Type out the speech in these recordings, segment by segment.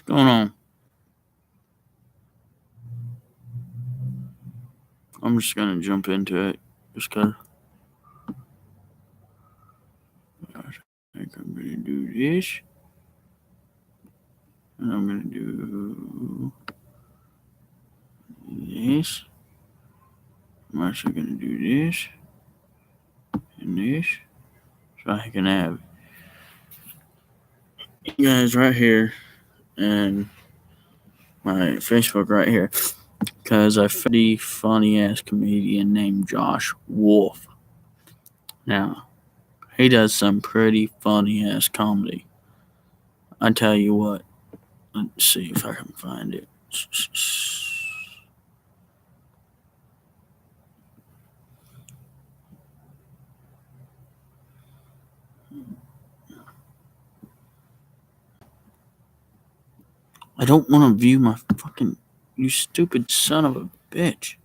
going on? I'm just gonna jump into it. Just cause I think I'm gonna do this. And I'm gonna do this. I'm actually gonna do this and this. So I can have you guys right here and my Facebook right here. Because I found a funny ass comedian named Josh Wolf. Now, he does some pretty funny ass comedy. I tell you what. Let's see if I can find it. I don't want to view my fucking... You stupid son of a bitch.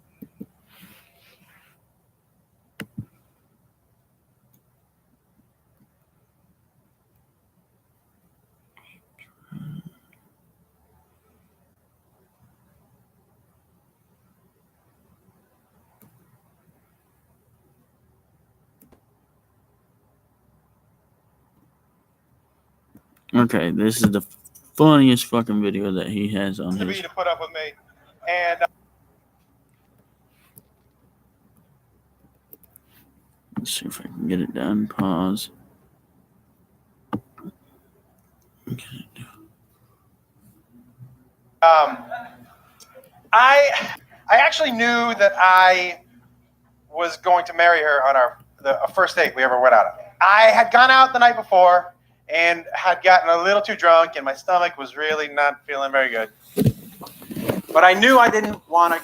Okay, this is the funniest fucking video that he has on his... to put up with me. And Let's see if I can get it done. Pause. Okay. I actually knew that I was going to marry her on the first date we ever went out on. I had gone out the night before and had gotten a little too drunk, and my stomach was really not feeling very good. But I knew I didn't want to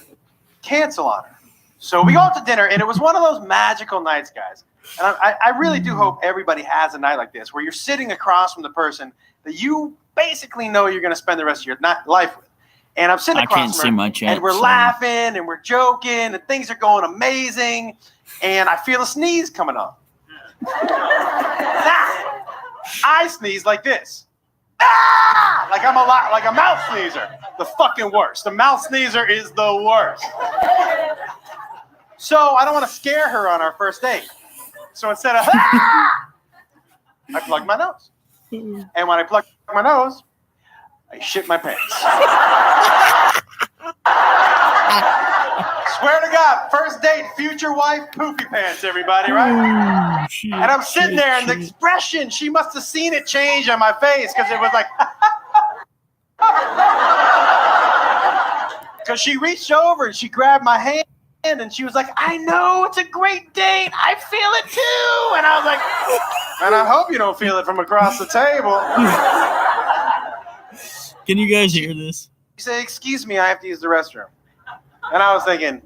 cancel on her. So we go out to dinner, and it was one of those magical nights, guys. And I really do hope everybody has a night like this, where you're sitting across from the person that you basically know you're going to spend the rest of your life with. And I'm sitting across from her, and we're laughing, and we're joking, and things are going amazing, and I feel a sneeze coming on. I sneeze like this. Ah! Like a mouth sneezer. The fucking worst. The mouth sneezer is the worst. So I don't want to scare her on our first date. So instead of I plug my nose. And when I plug my nose, I shit my pants. Swear to God, first date, future wife, poopy pants, everybody, right? And I'm sitting there, and the expression, she must have seen it change on my face, because it was like... Because she reached over, and she grabbed my hand, and she was like, I know, it's a great date. I feel it, too. And I was like, and I hope you don't feel it from across the table. Can you guys hear this? She said, excuse me, I have to use the restroom. And I was thinking,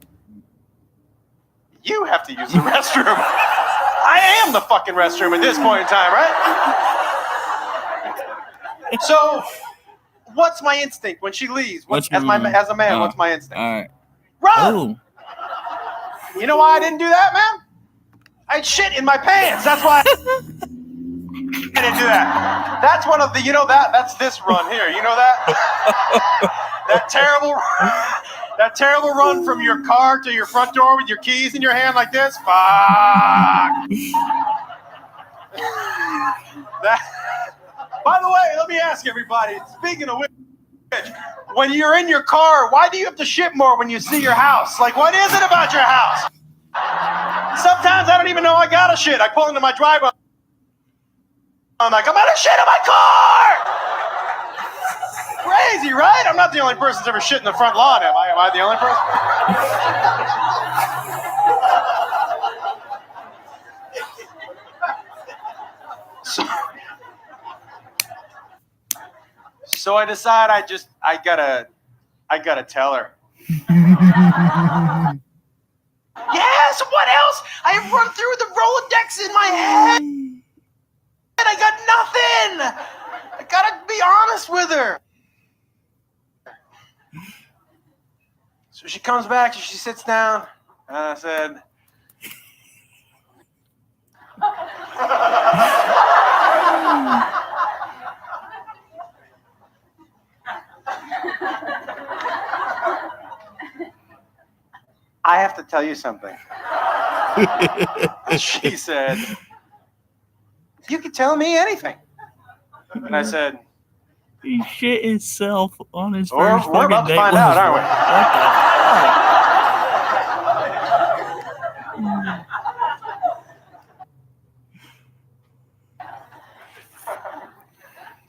you have to use the restroom. I am the fucking restroom at this point in time, right? So, what's my instinct when she leaves? As a man, what's my instinct? All right. Run! Oh. You know why I didn't do that, man? I had shit in my pants. That's why I didn't do that. That's one of the, that's this run here. You know that? That terrible run from your car to your front door with your keys in your hand like this. Fuck. By the way, let me ask everybody, speaking of which, when you're in your car, why do you have to shit more when you see your house? Like, what is it about your house? Sometimes I don't even know I got a shit. I pull into my driveway. I'm like, I'm gonna shit in my car! Crazy, right? I'm not the only person that's ever shit in the front lawn, am I? Am I the only person? So I decide I gotta tell her. Yes, what else? I have run through the Rolodex in my head. And I got nothing. I gotta be honest with her. So she comes back, she sits down, and I said, I have to tell you something. She said, you can tell me anything. And I said, he shit himself on his We're first about fucking to date find with out, his aren't we? wife.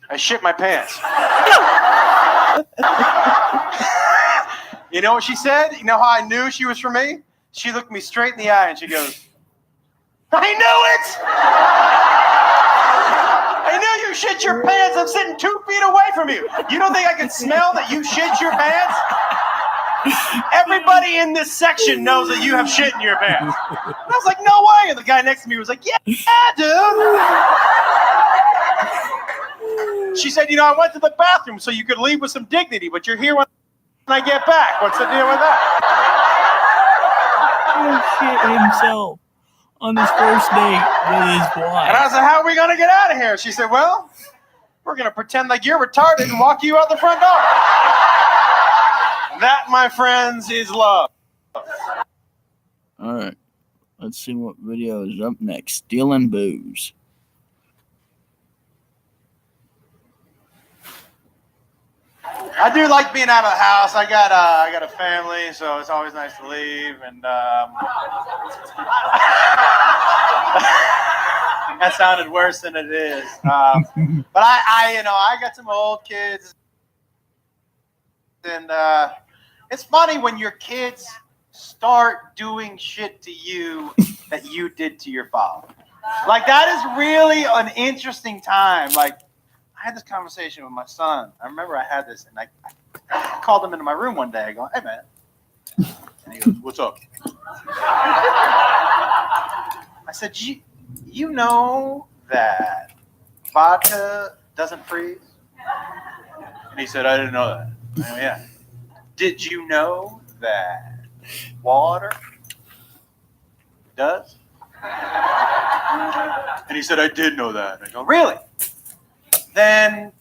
What I shit my pants. You know what she said? You know how I knew she was for me? She looked me straight in the eye and she goes, I knew it! I knew you shit your pants. I'm sitting 2 feet away from you. You don't think I can smell that you shit your pants? Everybody in this section knows that you have shit in your pants. And I was like, no way. And the guy next to me was like, yeah, dude. She said, you know, I went to the bathroom so you could leave with some dignity, but you're here when I get back. What's the deal with that? He shit himself on his first date with his wife. And I was like, how are we going to get out of here? She said, well, we're going to pretend like you're retarded and walk you out the front door. That, my friends, is love. All right. Let's see what video is up next. Stealing booze. I do like being out of the house. I got a family, so it's always nice to leave. And that sounded worse than it is. But I got some old kids, and it's funny when your kids start doing shit to you that you did to your father. Like, that is really an interesting time. Like, I had this conversation with my son. I remember I had this, and I called him into my room one day. I go, hey, man. And he goes, what's up? I said, you know that vodka doesn't freeze? And he said, I didn't know that. I go, yeah. Did you know that water does? And he said, I did know that. And I go, really? Then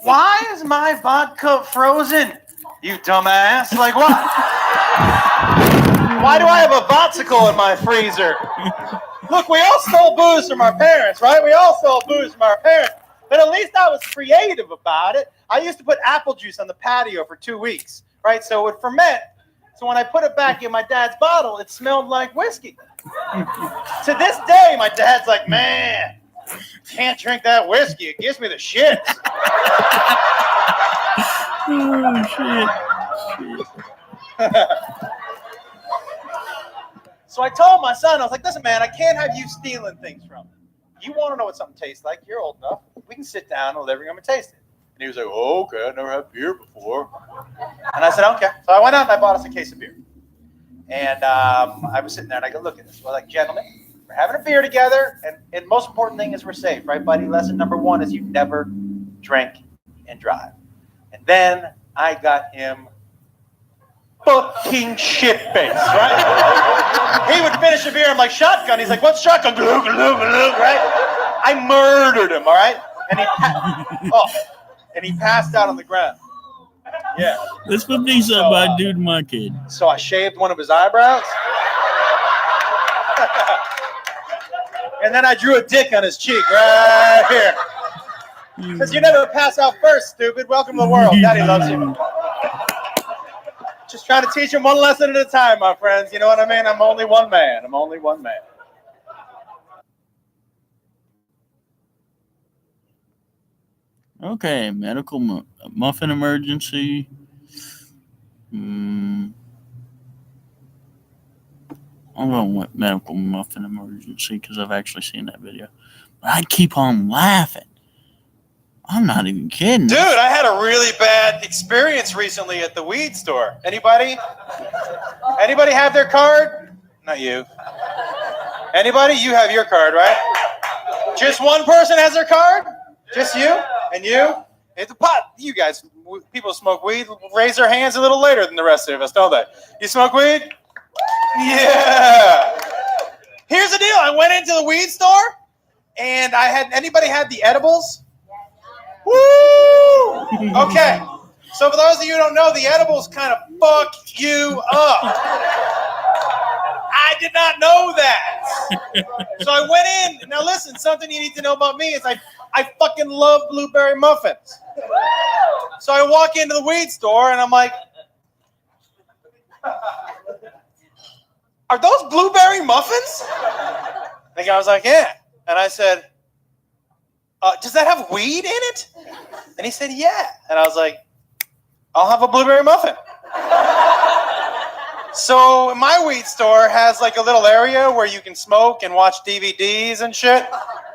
why is my vodka frozen, you dumbass? Like, what? Why do I have a vodsicle in my freezer? Look, we all stole booze from our parents, right? We all stole booze from our parents. But at least I was creative about it. I used to put apple juice on the patio for 2 weeks, right? So it would ferment. So when I put it back in my dad's bottle, it smelled like whiskey. To this day, my dad's like, man, can't drink that whiskey. It gives me the shits. Oh, shit. So I told my son, I was like, listen, man, I can't have you stealing things from me. You want to know what something tastes like? You're old enough. We can sit down in the living room and taste it. And he was like, oh, okay, I never had beer before. And I said, okay. So I went out and I bought us a case of beer. And I was sitting there and I go, look at this. We're like, gentlemen, we're having a beer together. And most important thing is we're safe, right, buddy? Lesson number 1 is you never drink and drive. And then I got him fucking shit-faced, right? He would finish a beer. I'm like, shotgun. He's like, what's shotgun? Glug, glug, glug, right? I murdered him, all right? And he passed out on the ground. Yeah. Let's put these up by dude my kid. So I shaved one of his eyebrows. And then I drew a dick on his cheek right here. Because you never pass out first, stupid. Welcome to the world. Daddy loves you. Just trying to teach him one lesson at a time, my friends. You know what I mean? I'm only one man. I'm only one man. Okay, medical muffin emergency. I'm going with medical muffin emergency because I've actually seen that video. But I'd keep on laughing. I'm not even kidding. Dude, I had a really bad experience recently at the weed store. Anybody? Anybody have their card? Not you. Anybody? You have your card, right? Just one person has their card? Just you? And you? It's a pot. You guys, people smoke weed, raise their hands a little later than the rest of us, don't they? You smoke weed? Yeah. Here's the deal. I went into the weed store, and anybody had the edibles? Woo! Okay. So for those of you who don't know, the edibles kind of fuck you up. I did not know that. So I went in. Now listen, something you need to know about me is I fucking love blueberry muffins. So I walk into the weed store and I'm like, are those blueberry muffins? The guy was like, yeah. And I said, does that have weed in it? And he said, yeah. And I was like, I'll have a blueberry muffin. So my weed store has like a little area where you can smoke and watch DVDs and shit.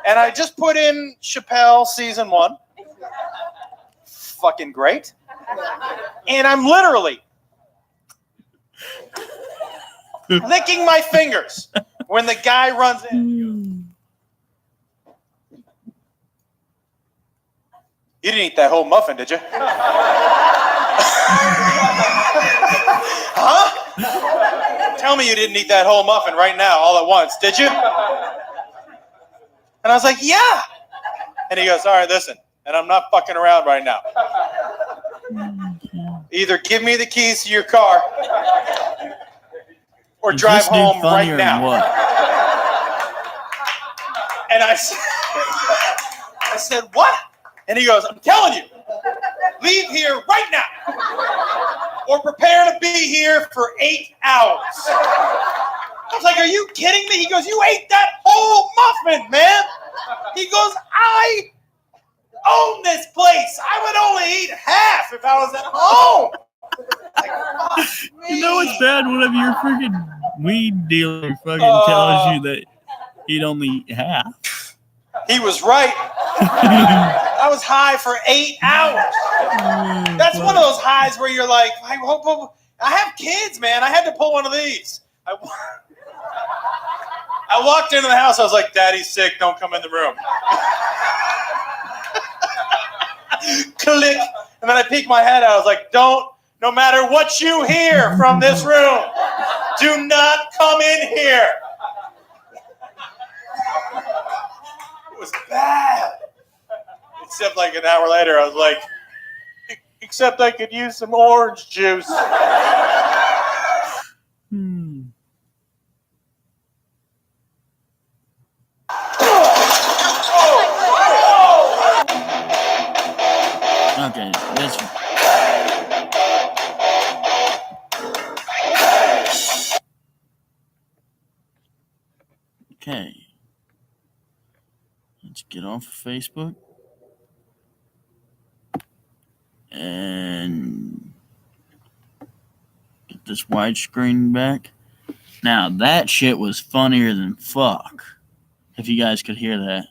And I just put in Chappelle season 1. Fucking great. And I'm literally licking my fingers when the guy runs in. You didn't eat that whole muffin, did you? Huh? Tell me you didn't eat that whole muffin right now, all at once, did you? And I was like, yeah. And he goes, all right, listen, and I'm not fucking around right now. Either give me the keys to your car or drive home right now. And I said, what? And he goes, I'm telling you, leave here right now or prepare to be here for 8 hours. I was like, are you kidding me? He goes, you ate that whole muffin, man. He goes, I own this place. I would only eat half if I was at home. Like, you know it's bad whenever your freaking weed dealer fucking tells you that he'd only eat half. He was right. I was high for 8 hours. That's one of those highs where you're like, I have kids, man. I had to pull one of these. I walked into the house. I was like, Daddy's sick. Don't come in the room. Click. And then I peeked my head out. I was like, no matter what you hear from this room, do not come in here. It was bad. Except like an hour later, I was like, except I could use some orange juice. Okay, this one. Okay. Let's get off of Facebook. And get this widescreen back. Now, that shit was funnier than fuck. If you guys could hear that.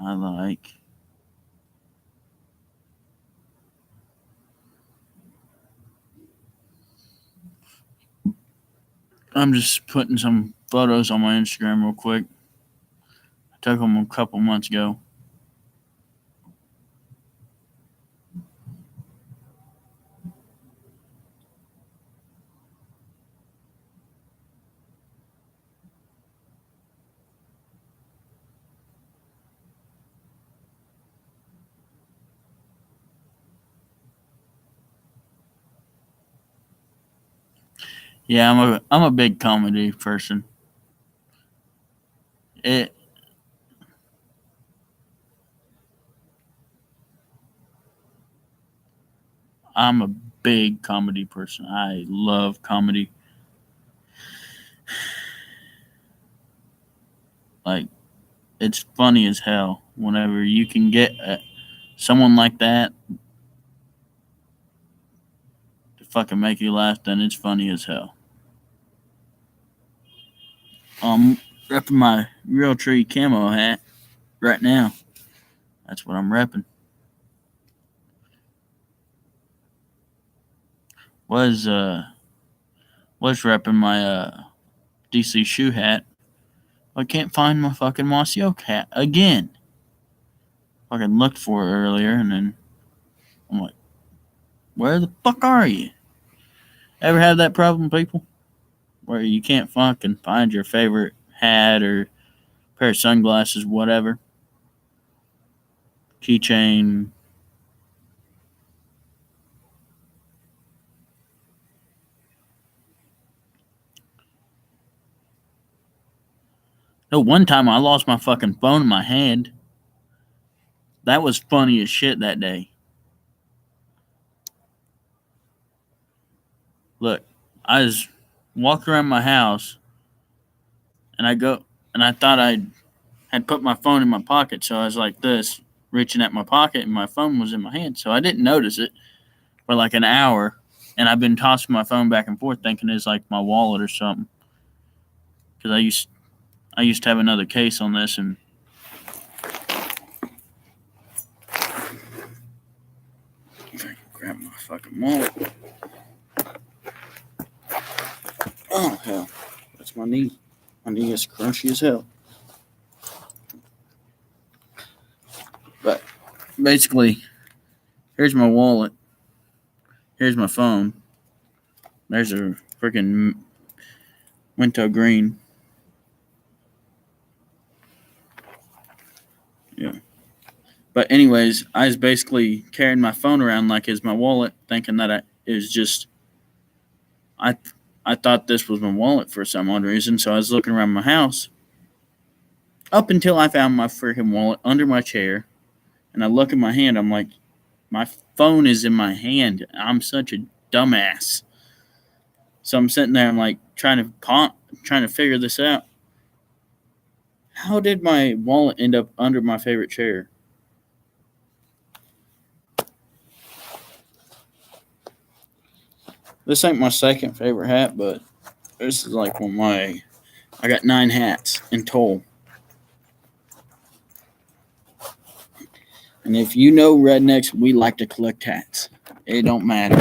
I like. I'm just putting some photos on my Instagram real quick. I took them a couple months ago. Yeah, I'm a big comedy person. I'm a big comedy person. I love comedy. Like, it's funny as hell whenever you can get someone like that to fucking make you laugh, then it's funny as hell. Repping my Real Tree camo hat right now. That's what I'm repping. Was repping my DC shoe hat. I can't find my fucking Mossy Oak hat again. Fucking looked for it earlier, and then I'm like, where the fuck are you? Ever had that problem, people? Where you can't fucking find your favorite hat or pair of sunglasses, whatever. Keychain, No, one time I lost my fucking phone in my hand. That was funny as shit that day. Look, I was walking around my house and I thought I had put my phone in my pocket, so I was like this, reaching at my pocket, and my phone was in my hand. So I didn't notice it for like an hour, and I've been tossing my phone back and forth, thinking it's like my wallet or something. Because I used to have another case on this, and if I can grab my fucking wallet. Oh hell, that's my knee. My knee is crunchy as hell. But basically, here's my wallet. Here's my phone. There's a freaking Winter green. Yeah. But anyways, I was basically carrying my phone around like it's my wallet, thinking that it was just. I thought this was my wallet for some odd reason, so I was looking around my house. Up until I found my freaking wallet under my chair, and I look at my hand. I'm like, my phone is in my hand. I'm such a dumbass. So I'm sitting there. I'm like trying to figure this out. How did my wallet end up under my favorite chair? This ain't my second favorite hat, but this is like I got 9 hats in total. And if you know rednecks, we like to collect hats. It don't matter.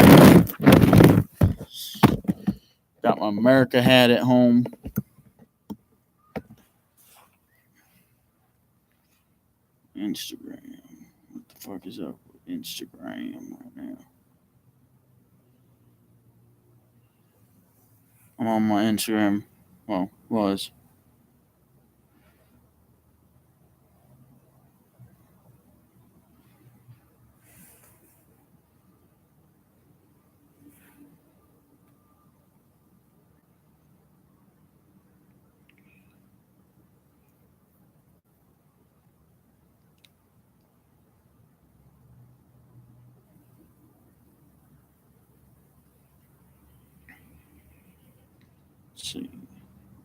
Got my America hat at home. Instagram. What the fuck is up with Instagram right now? I'm on my Instagram. Well, was.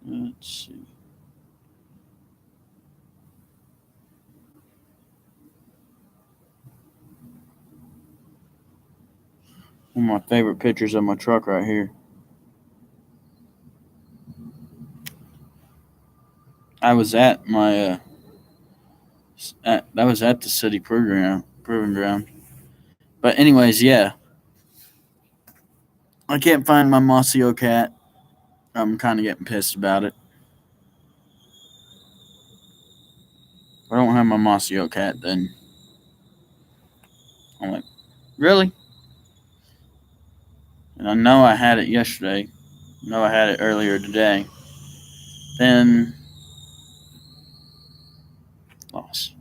Let's see. One of my favorite pictures of my truck right here. I was at my that was at the city proving ground. But anyways, yeah. I can't find my Mossy Oak hat. I'm kind of getting pissed about it. If I don't have my Mossy Oak hat, then I'm like, really? And I know I had it yesterday. I know I had it earlier today. Then lost.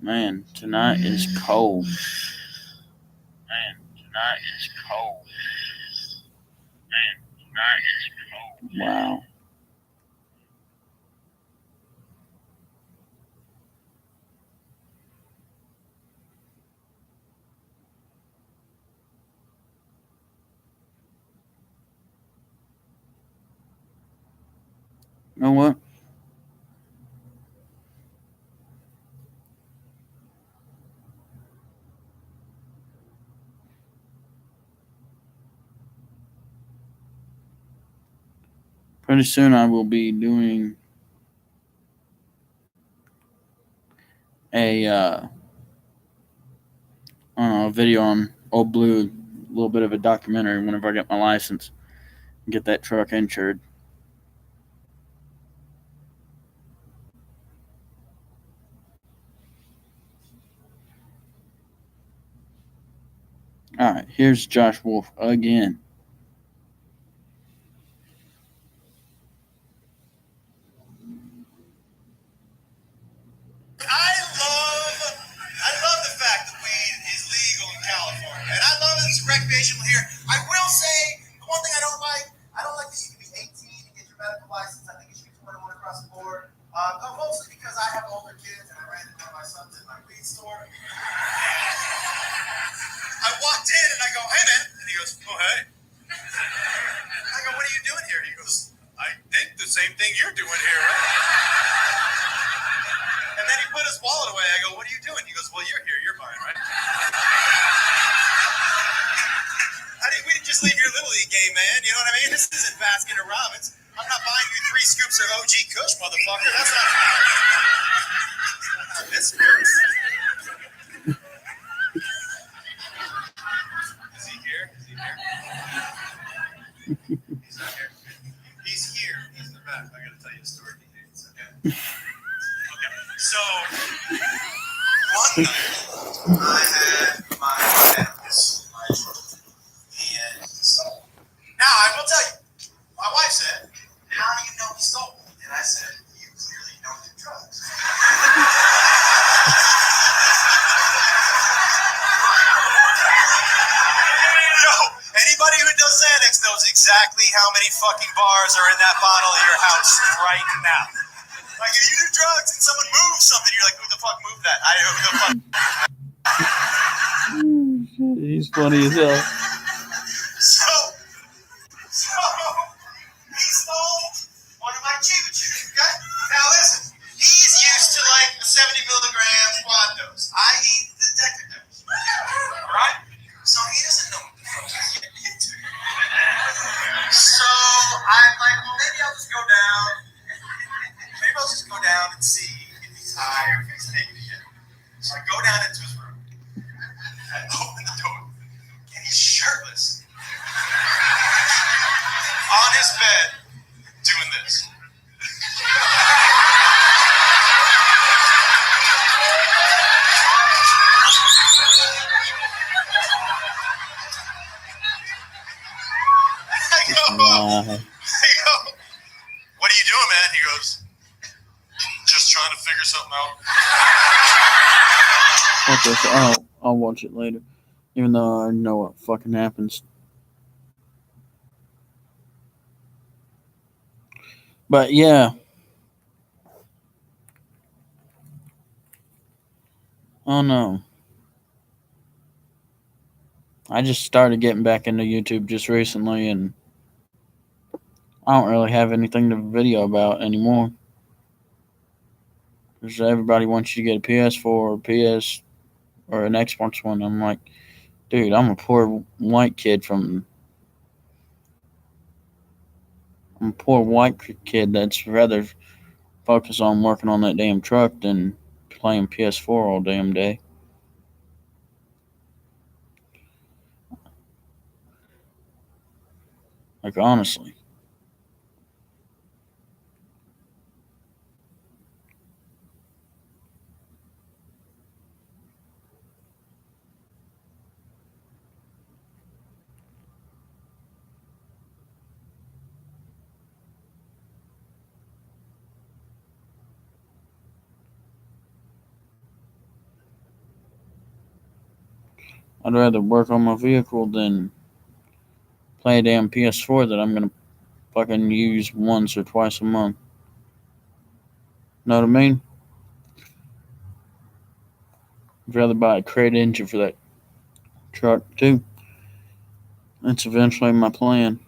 Man, tonight is cold. Wow. You know what? pretty soon I will be doing a video on Old Blue, a little bit of a documentary whenever I get my license and get that truck insured. All right, here's Josh Wolf again. I love the fact that weed is legal in California, and I love that it's recreational here. I will say the one thing I don't like that you can be 18 and get your medical license. I think it should be 21 across the board. Mostly because I have older kids and I ran into one of my sons in my weed store. I walked in and I go, "Hey man," and he goes, "Oh hey." I go, "What are you doing here?" He goes, "I think the same thing you're doing here, right?" And then he put his wallet away. I go, "What are you doing?" He goes, "Well, you're here. You're fine, right?" We didn't just leave your Little League game, man. You know what I mean? This isn't Baskin or Robbins. I'm not buying you 3 scoops of OG Kush, motherfucker. That's not this hurts. Is he here? Is he here? He's not here. He's here. He's in the back. I gotta tell you a story he hates, okay? Okay. So one night I had my Memphis, my truck. And so now I will tell you, my wife said, "How do you know he stole it?" And I said, "You clearly don't do drugs." Yo, anybody who does Xanax knows exactly how many fucking bars are in that bottle at your house right now. Like if you do drugs and someone moves something, you're like, "Who the fuck moved that?" Who the fuck? He's funny as hell. So he stole one of my Chiba Chews, okay? Now listen, he's used to like the 70 milligram quad dose. I eat the Deca dose, right? So he doesn't know what the fuck he's getting into. So I'm like, well, maybe I'll just go down. Maybe I'll just go down and see if he's high or if he's taking it yet. So I go down into his room. I open the door, and he's shirtless. On his bed, doing this. I go, "What are you doing, man?" He goes, "Just trying to figure something out." Okay, so I'll watch it later, even though I know what fucking happens. But yeah, oh no, I just started getting back into YouTube just recently, and I don't really have anything to video about anymore. Because everybody wants you to get a PS4 or PS or an Xbox One. I'm like, dude, I'm a poor white kid I'm a poor white kid that's rather focus on working on that damn truck than playing PS4 all damn day. Like, honestly. I'd rather work on my vehicle than play a damn PS4 that I'm gonna fucking use once or twice a month. Know what I mean? I'd rather buy a crate engine for that truck too. That's eventually my plan.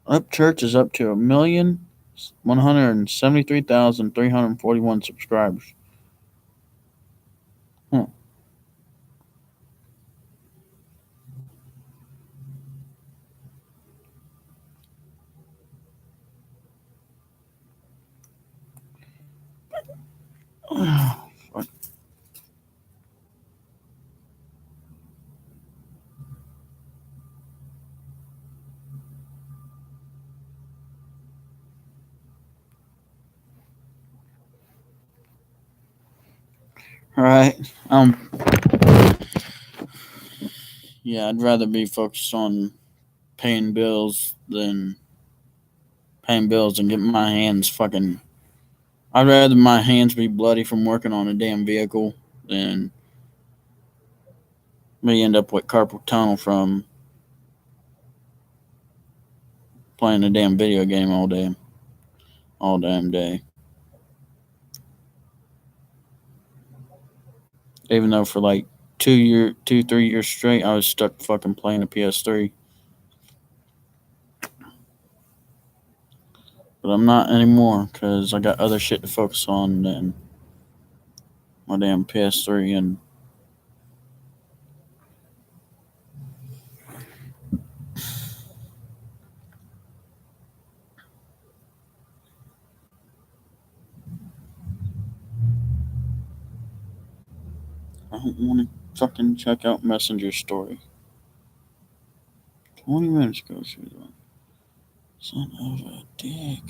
Upchurch is up to 1,173,341 subscribers. Huh. Fuck. All right. Yeah, I'd rather be focused on paying bills than getting my hands fucking. I'd rather my hands be bloody from working on a damn vehicle than me end up with carpal tunnel from playing a damn video game all damn day. Even though for like 3 years straight, I was stuck fucking playing a PS3. But I'm not anymore because I got other shit to focus on than my damn PS3. And I don't want to fucking check out Messenger story. 20 minutes ago, she was on. Son of a dick.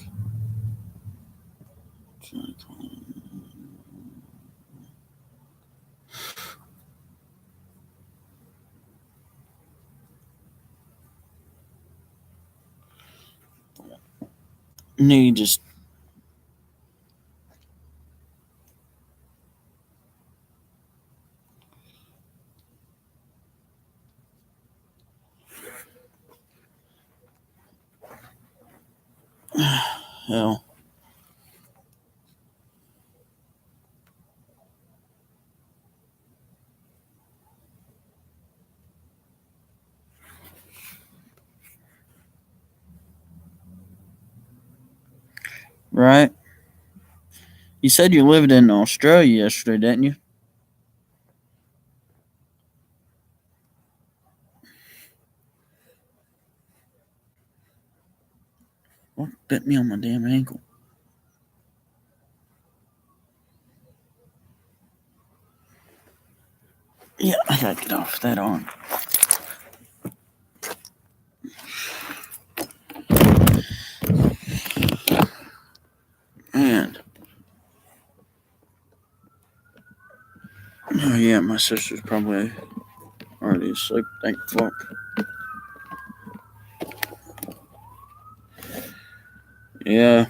Need just. Hell. Right? You said you lived in Australia yesterday, didn't you? What bit me on my damn ankle? Yeah, I gotta get off that arm. And oh yeah, my sister's probably already asleep. Thank fuck. Yeah.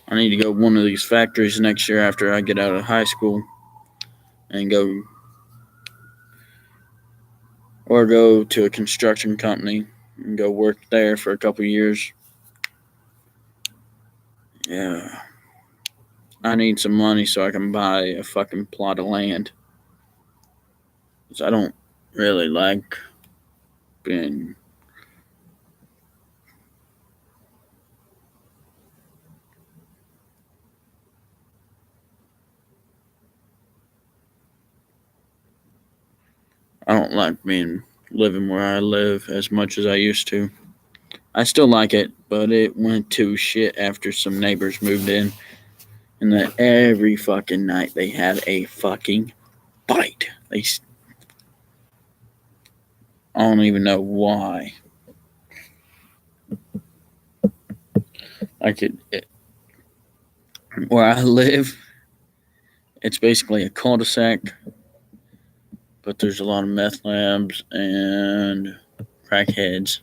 I need to go to one of these factories next year after I get out of high school and go to a construction company and go work there for a couple years. Yeah. I need some money so I can buy a fucking plot of land. 'Cause I don't really like being. I don't like living where I live as much as I used to. I still like it, but it went to shit after some neighbors moved in. And that every fucking night they had a fucking fight. I don't even know why. Where I live, it's basically a cul-de-sac, but there's a lot of meth labs and crackheads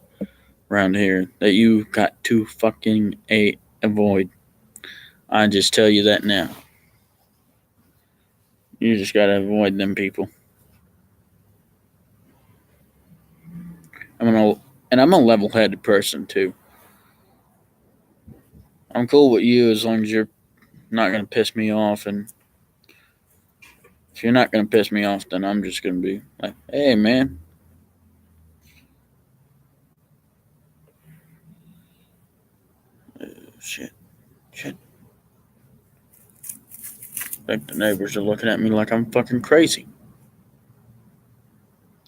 around here that you got to fucking avoid. I just tell you that now. You just gotta avoid them people. I'm a level-headed person too. I'm cool with you as long as you're not gonna piss me off, and if you're not gonna piss me off, then I'm just gonna be like, hey man. Shit. I think the neighbors are looking at me like I'm fucking crazy.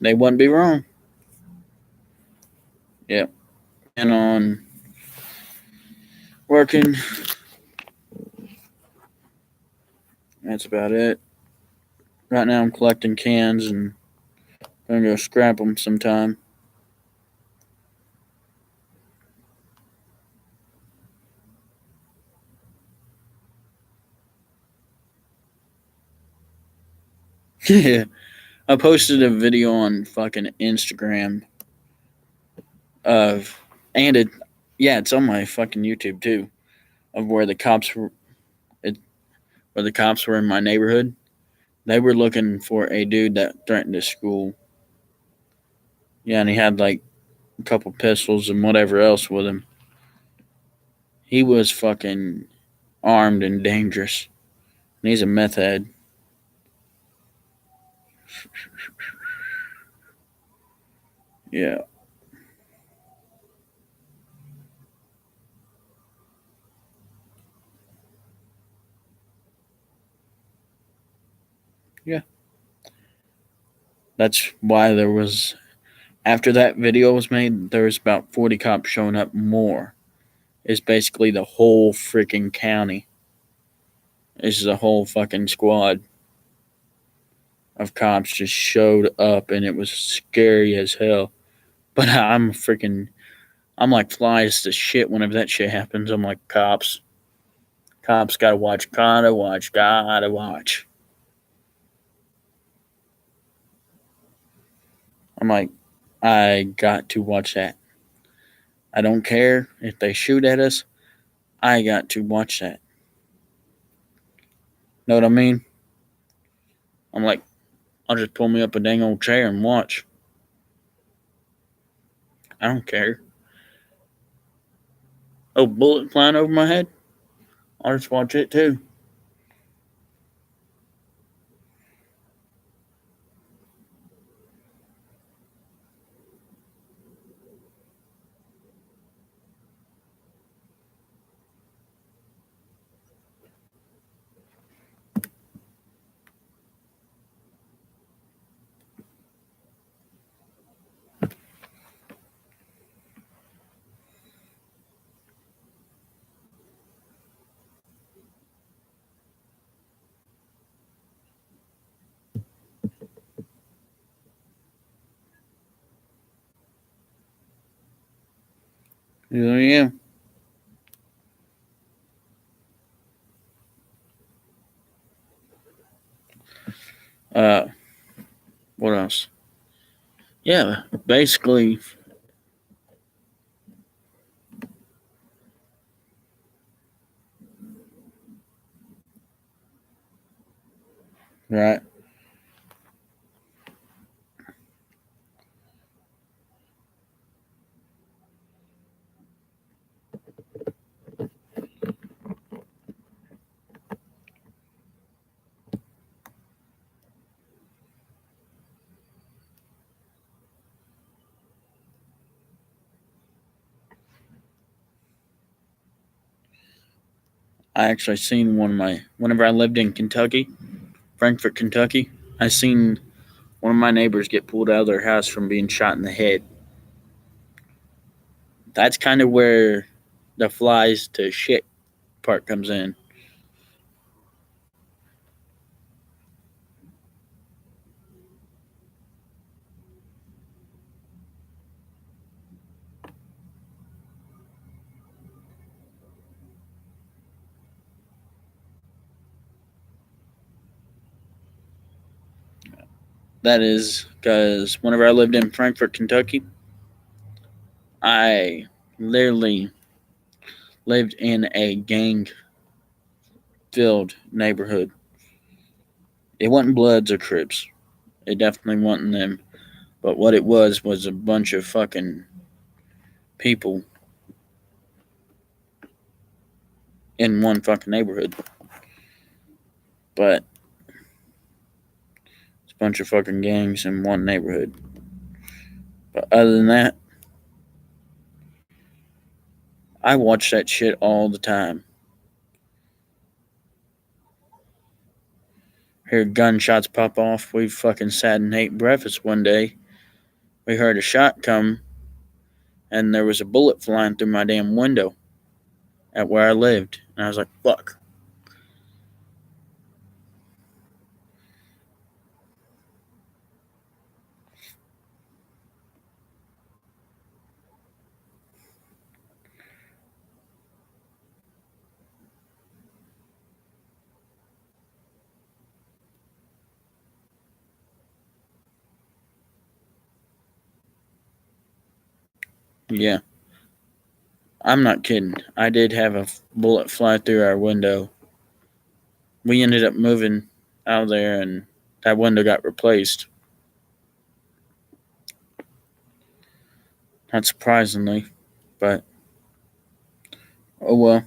They wouldn't be wrong. Yep. And on working. That's about it. Right now I'm collecting cans and I'm gonna go scrap them sometime. Yeah. I posted a video on fucking Instagram of, and it's on my fucking YouTube too, of where the cops were in my neighborhood. They were looking for a dude that threatened a school. Yeah, and he had like a couple pistols and whatever else with him. He was fucking armed and dangerous. And he's a meth head. Yeah. Yeah. That's why there was, after that video was made, there was about 40 cops showing up more. It's basically the whole freaking county. This is a whole fucking squad of cops just showed up, and it was scary as hell. But I'm like flies to shit whenever that shit happens. I'm like, cops gotta watch, gotta watch. I'm like, I got to watch that. I don't care if they shoot at us. I got to watch that. Know what I mean? I'm like, I'll just pull me up a dang old chair and watch. I don't care. Oh, bullet flying over my head? I'll just watch it too. Yeah. Uh, what else? Yeah, basically, right? I actually seen whenever I lived in Kentucky, Frankfort, Kentucky, I seen one of my neighbors get pulled out of their house from being shot in the head. That's kind of where the flies to shit part comes in. That is because whenever I lived in Frankfort, Kentucky, I literally lived in a gang filled neighborhood. It wasn't Bloods or Crips. It definitely wasn't them. But what it was a bunch of fucking people in one fucking neighborhood. But it's a bunch of fucking gangs in one neighborhood. But other than that, I watch that shit all the time. Hear gunshots pop off. We fucking sat and ate breakfast one day. We heard a shot come, and there was a bullet flying through my damn window at where I lived. And I was like, fuck. Yeah. I'm not kidding. I did have a bullet fly through our window. We ended up moving out of there, and that window got replaced. Not surprisingly, but oh well.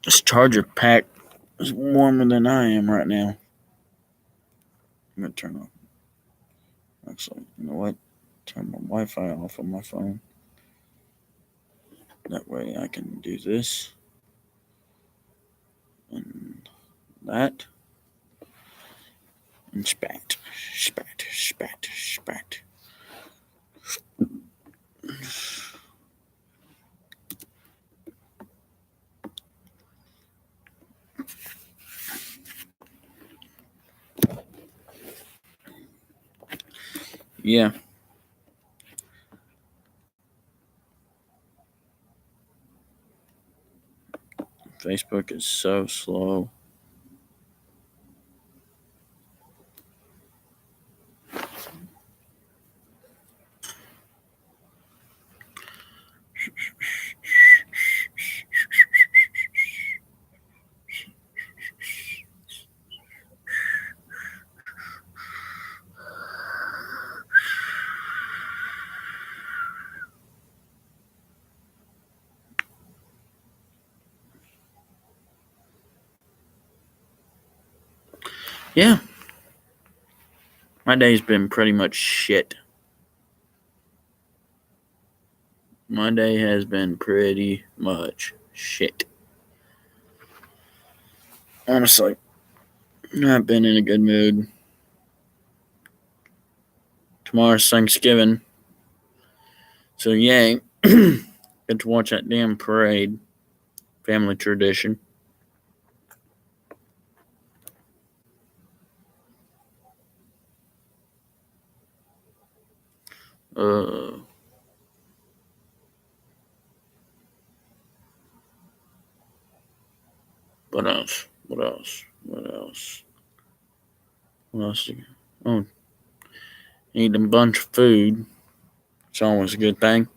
This charger pack is warmer than I am right now. I'm gonna turn off. Actually, you know what? Turn my Wi-Fi off on my phone. That way I can do this and that and spat. Yeah. Facebook is so slow. Yeah. My day's been pretty much shit. My day has been pretty much shit. Honestly, I've been in a good mood. Tomorrow's Thanksgiving. So, yay. Get to watch that damn parade. Family tradition. What else? What else? What else? What else? Oh, eating a bunch of food. It's always a good thing.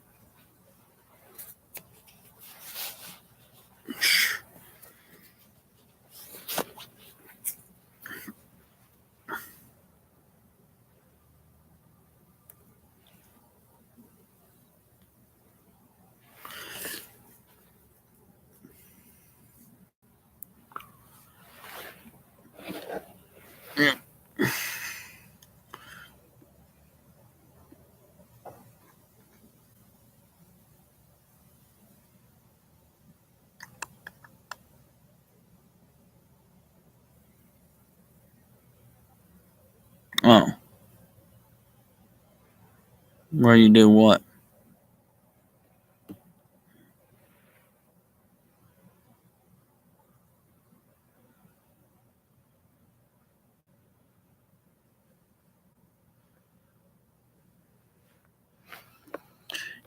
Yeah. Oh. Where you do what?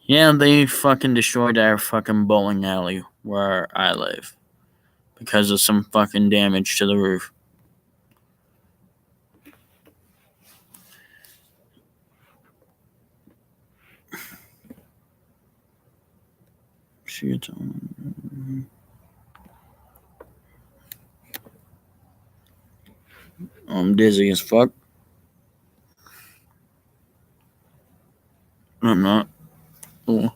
Yeah, they fucking destroyed our fucking bowling alley where I live because of some fucking damage to the roof. Shit. I'm dizzy as fuck. I'm not. Oh.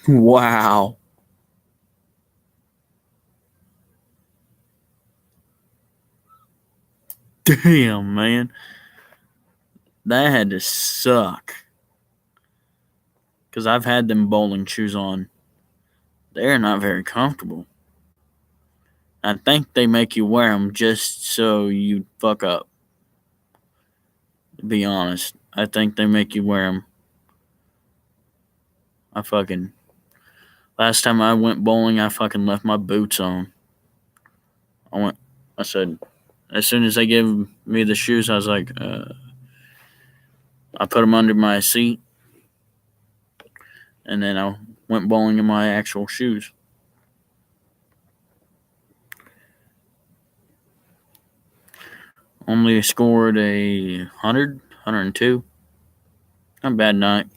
Wow. Damn, man. That had to suck. Because I've had them bowling shoes on. They're not very comfortable. I think they make you wear them just so you fuck up. To be honest, I think they make you wear them. Last time I went bowling, I fucking left my boots on. I said, as soon as they gave me the shoes, I was like, I put them under my seat. And then I went bowling in my actual shoes. Only scored 100, 102. Not a bad night.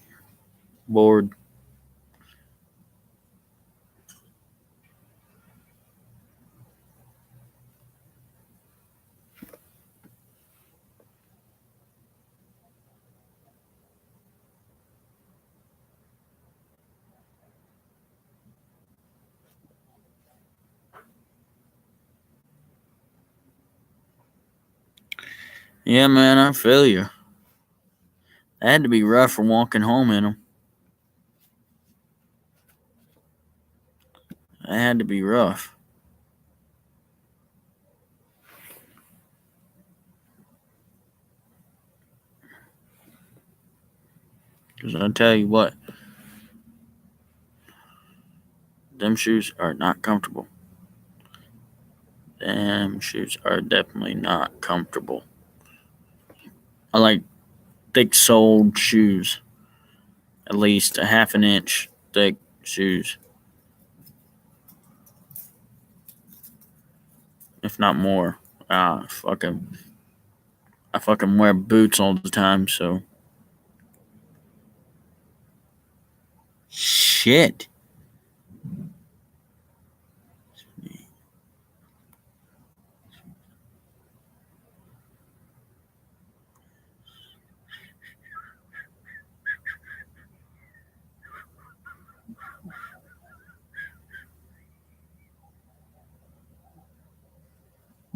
Bored. Yeah, man, I feel you. It had to be rough for walking home in them. It had to be rough. Because I tell you what, them shoes are not comfortable. Them shoes are definitely not comfortable. I like thick-soled shoes. At least a half an inch thick shoes. If not more. I fucking wear boots all the time, so. Shit.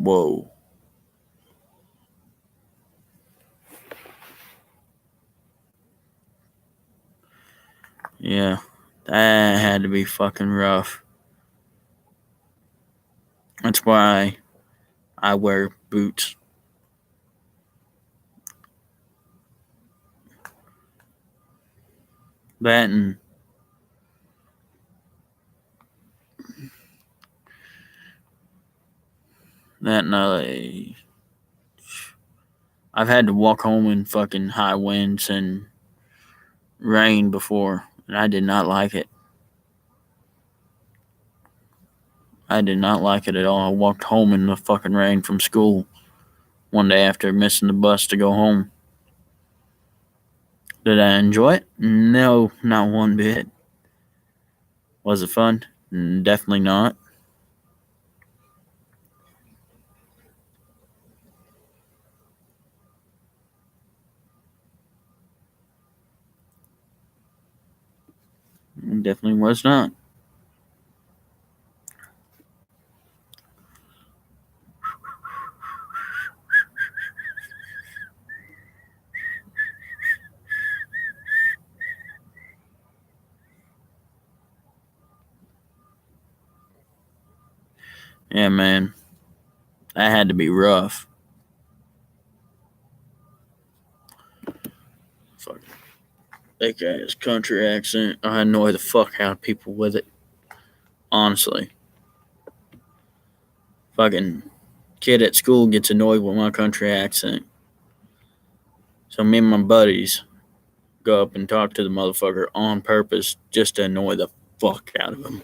Whoa. Yeah, that had to be fucking rough. That's why I wear boots. That and I've had to walk home in fucking high winds and rain before, and I did not like it. I did not like it at all. I walked home in the fucking rain from school one day after missing the bus to go home. Did I enjoy it? No, not one bit. Was it fun? Definitely not. It definitely was not. Yeah, man. That had to be rough. Fuck. That guy's country accent. I annoy the fuck out of people with it. Honestly. Fucking kid at school gets annoyed with my country accent. So me and my buddies go up and talk to the motherfucker on purpose just to annoy the fuck out of him.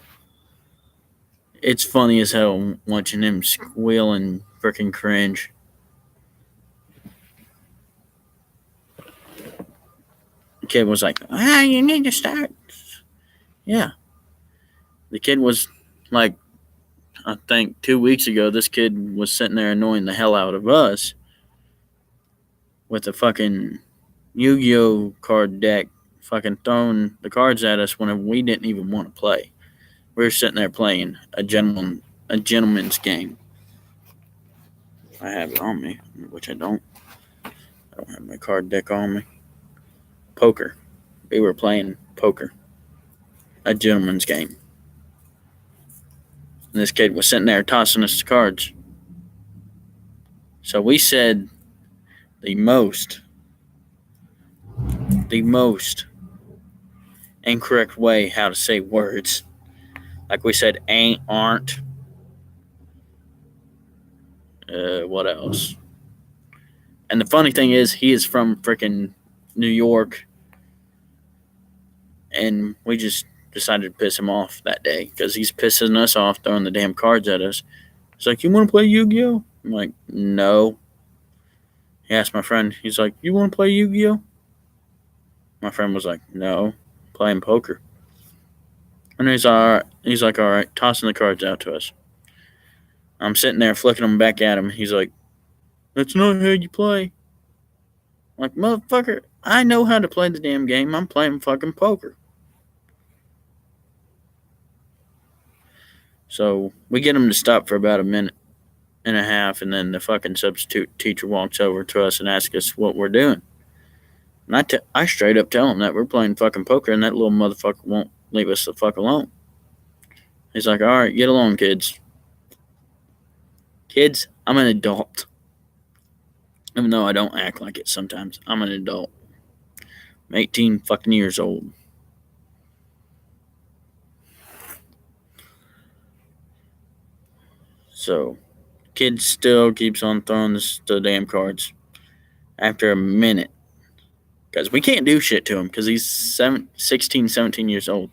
It's funny as hell watching him squeal and freaking cringe. The kid was like, you need to start. Yeah. The kid was like, I think 2 weeks ago, this kid was sitting there annoying the hell out of us with a fucking Yu-Gi-Oh card deck fucking throwing the cards at us whenever we didn't even want to play. We were sitting there playing a gentleman's game. I have it on me, which I don't. I don't have my card deck on me. Poker. We were playing poker. A gentleman's game. And this kid was sitting there tossing us the cards. So we said the most incorrect way how to say words. Like we said, ain't, aren't. What else? And the funny thing is, he is from freaking New York. And we just decided to piss him off that day because he's pissing us off throwing the damn cards at us. He's like, you want to play Yu-Gi-Oh? I'm like, no. He asked my friend, he's like, you want to play Yu-Gi-Oh? My friend was like, no, playing poker. And he's like, all right, tossing the cards out to us. I'm sitting there flicking them back at him. He's like, that's not how you play. I'm like, motherfucker, I know how to play the damn game. I'm playing fucking poker. So we get him to stop for about a minute and a half, and then the fucking substitute teacher walks over to us and asks us what we're doing. And I straight up tell him that we're playing fucking poker, and that little motherfucker won't leave us the fuck alone. He's like, all right, get along, kids. Kids, I'm an adult. Even though I don't act like it sometimes. I'm an adult. I'm 18 fucking years old. So, kid still keeps on throwing the damn cards. After a minute. Because we can't do shit to him. Because he's 16, 17 years old.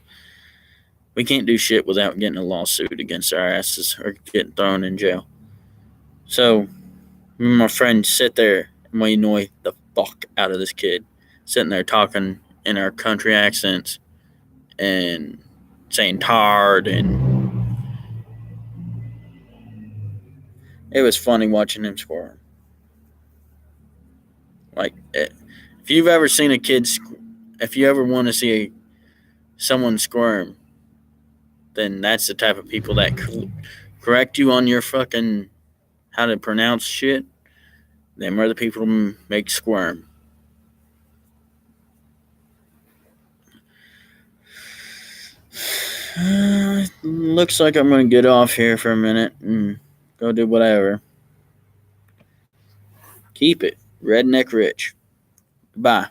We can't do shit without getting a lawsuit against our asses. Or getting thrown in jail. So, me and my friend sit there and we annoy the fuck out of this kid. Sitting there talking in our country accents. And saying tard and... It was funny watching him squirm. Like, if you've ever seen a kid, if you ever want to see someone squirm, then that's the type of people that correct you on your fucking how to pronounce shit. Them are the people who make squirm. Looks like I'm going to get off here for a minute and go do whatever. Keep it. Redneck Rich. Bye.